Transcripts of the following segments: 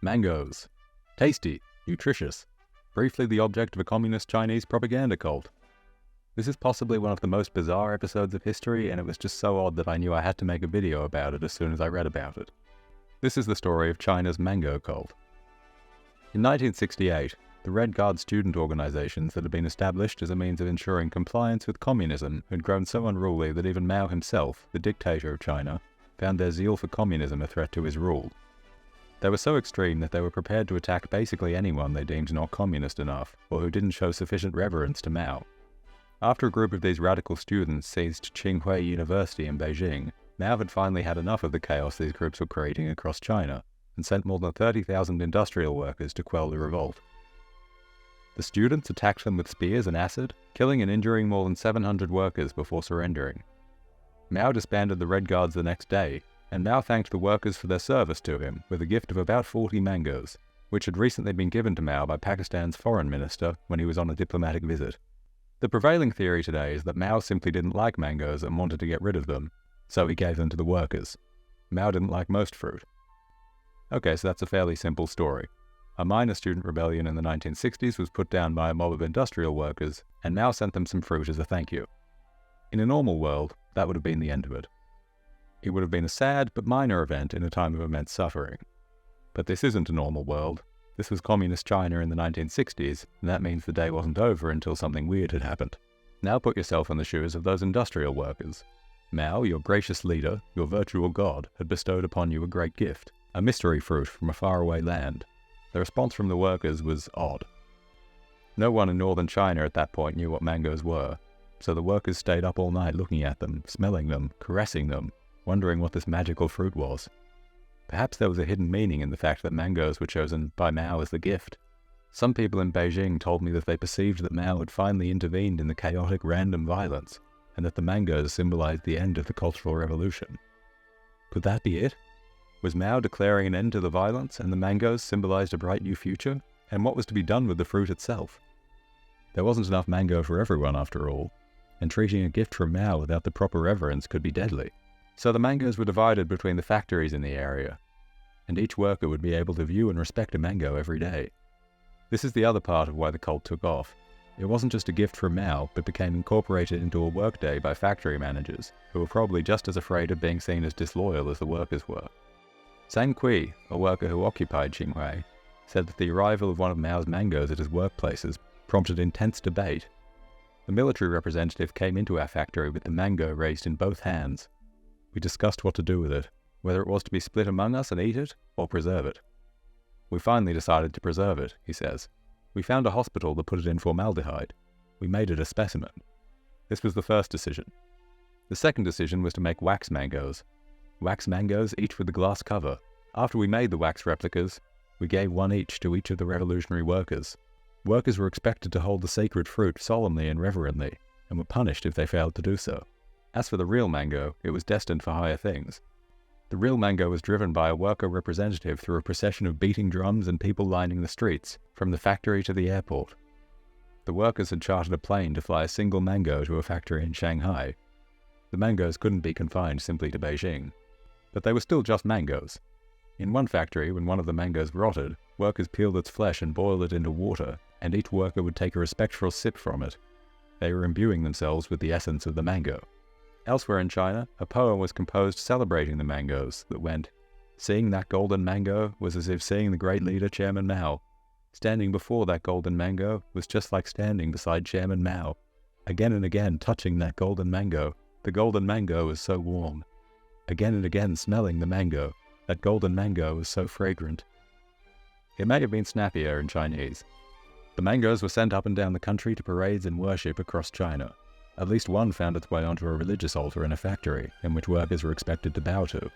Mangoes. Tasty, nutritious, briefly the object of a communist Chinese propaganda cult. This is possibly one of the most bizarre episodes of history, and it was just so odd that I knew I had to make a video about it as soon as I read about it. This is the story of China's mango cult. In 1968, the Red Guard student organizations that had been established as a means of ensuring compliance with communism had grown so unruly that even Mao himself, the dictator of China, found their zeal for communism a threat to his rule. They were so extreme that they were prepared to attack basically anyone they deemed not communist enough, or who didn't show sufficient reverence to Mao. After a group of these radical students seized Tsinghua University in Beijing, Mao had finally had enough of the chaos these groups were creating across China, and sent more than 30,000 industrial workers to quell the revolt. The students attacked them with spears and acid, killing and injuring more than 700 workers before surrendering. Mao disbanded the Red Guards the next day, and Mao thanked the workers for their service to him with a gift of about 40 mangoes, which had recently been given to Mao by Pakistan's foreign minister when he was on a diplomatic visit. The prevailing theory today is that Mao simply didn't like mangoes and wanted to get rid of them, so he gave them to the workers. Mao didn't like most fruit. Okay, so that's a fairly simple story. A minor student rebellion in the 1960s was put down by a mob of industrial workers, and Mao sent them some fruit as a thank you. In a normal world, that would have been the end of it. It would have been a sad but minor event in a time of immense suffering. But this isn't a normal world. This was communist China in the 1960s, and that means the day wasn't over until something weird had happened. Now put yourself in the shoes of those industrial workers. Mao, your gracious leader, your virtual god, had bestowed upon you a great gift, a mystery fruit from a faraway land. The response from the workers was odd. No one in northern China at that point knew what mangoes were, so the workers stayed up all night looking at them, smelling them, caressing them, wondering what this magical fruit was. Perhaps there was a hidden meaning in the fact that mangoes were chosen by Mao as the gift. Some people in Beijing told me that they perceived that Mao had finally intervened in the chaotic random violence, and that the mangoes symbolized the end of the Cultural Revolution. Could that be it? Was Mao declaring an end to the violence, and the mangoes symbolized a bright new future? And what was to be done with the fruit itself? There wasn't enough mango for everyone after all, and treating a gift from Mao without the proper reverence could be deadly. So the mangoes were divided between the factories in the area, and each worker would be able to view and respect a mango every day. This is the other part of why the cult took off. It wasn't just a gift from Mao, but became incorporated into a workday by factory managers, who were probably just as afraid of being seen as disloyal as the workers were. Zhang Kui, a worker who occupied Tsinghua, said that the arrival of one of Mao's mangoes at his workplaces prompted intense debate. The military representative came into our factory with the mango raised in both hands. We discussed what to do with it, whether it was to be split among us and eat it, or preserve it. We finally decided to preserve it, he says. We found a hospital that put it in formaldehyde. We made it a specimen. This was the first decision. The second decision was to make wax mangoes. Wax mangoes, each with a glass cover. After we made the wax replicas, we gave one each to each of the revolutionary workers. Workers were expected to hold the sacred fruit solemnly and reverently, and were punished if they failed to do so. As for the real mango, it was destined for higher things. The real mango was driven by a worker representative through a procession of beating drums and people lining the streets, from the factory to the airport. The workers had chartered a plane to fly a single mango to a factory in Shanghai. The mangoes couldn't be confined simply to Beijing. But they were still just mangoes. In one factory, when one of the mangoes rotted, workers peeled its flesh and boiled it into water, and each worker would take a respectful sip from it. They were imbuing themselves with the essence of the mango. Elsewhere in China, a poem was composed celebrating the mangoes that went, "Seeing that golden mango was as if seeing the great leader Chairman Mao. Standing before that golden mango was just like standing beside Chairman Mao. Again and again touching that golden mango, the golden mango was so warm. Again and again smelling the mango, that golden mango was so fragrant." It may have been snappier in Chinese. The mangoes were sent up and down the country to parades and worship across China. At least one found its way onto a religious altar in a factory, in which workers were expected to bow to.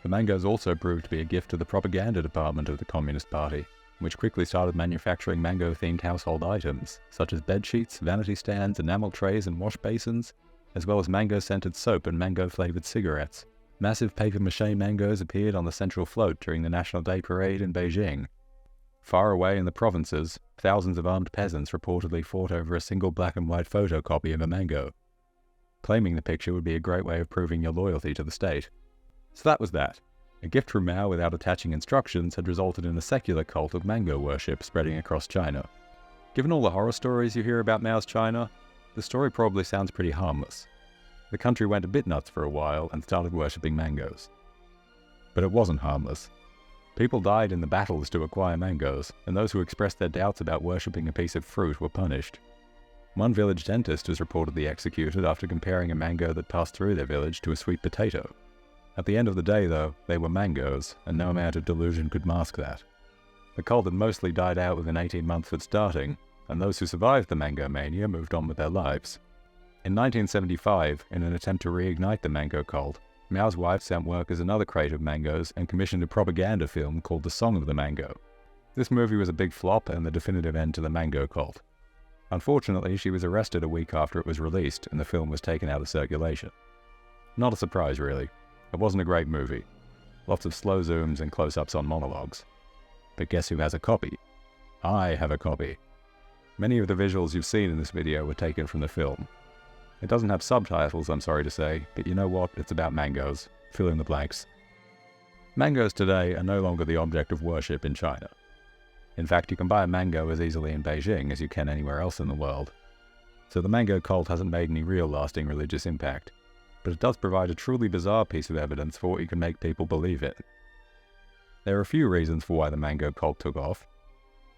The mangoes also proved to be a gift to the propaganda department of the Communist Party, which quickly started manufacturing mango-themed household items, such as bedsheets, vanity stands, enamel trays and wash basins, as well as mango-scented soap and mango-flavored cigarettes. Massive papier-mâché mangoes appeared on the central float during the National Day Parade in Beijing. Far away in the provinces, thousands of armed peasants reportedly fought over a single black and white photocopy of a mango. Claiming the picture would be a great way of proving your loyalty to the state. So that was that. A gift from Mao without attaching instructions had resulted in a secular cult of mango worship spreading across China. Given all the horror stories you hear about Mao's China, the story probably sounds pretty harmless. The country went a bit nuts for a while and started worshipping mangoes. But it wasn't harmless. People died in the battles to acquire mangoes, and those who expressed their doubts about worshipping a piece of fruit were punished. One village dentist was reportedly executed after comparing a mango that passed through their village to a sweet potato. At the end of the day, though, they were mangoes, and no amount of delusion could mask that. The cult had mostly died out within 18 months of starting, and those who survived the mango mania moved on with their lives. In 1975, in an attempt to reignite the mango cult, Mao's wife sent workers another crate of mangoes and commissioned a propaganda film called The Song of the Mango. This movie was a big flop and the definitive end to the mango cult. Unfortunately, she was arrested a week after it was released and the film was taken out of circulation. Not a surprise, really. It wasn't a great movie. Lots of slow zooms and close-ups on monologues. But guess who has a copy? I have a copy. Many of the visuals you've seen in this video were taken from the film. It doesn't have subtitles, I'm sorry to say, but you know what? It's about mangoes. Fill in the blanks. Mangoes today are no longer the object of worship in China. In fact, you can buy a mango as easily in Beijing as you can anywhere else in the world. So the mango cult hasn't made any real lasting religious impact. But it does provide a truly bizarre piece of evidence for what you can make people believe in. There are a few reasons for why the mango cult took off.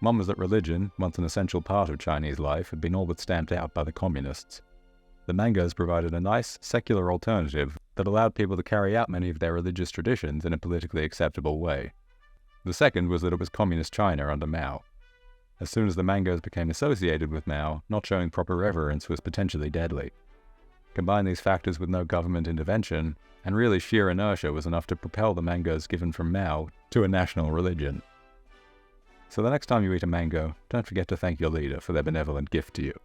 One was that religion, once an essential part of Chinese life, had been all but stamped out by the communists. The mangoes provided a nice, secular alternative that allowed people to carry out many of their religious traditions in a politically acceptable way. The second was that it was communist China under Mao. As soon as the mangoes became associated with Mao, not showing proper reverence was potentially deadly. Combine these factors with no government intervention, and really sheer inertia was enough to propel the mangoes given from Mao to a national religion. So the next time you eat a mango, don't forget to thank your leader for their benevolent gift to you.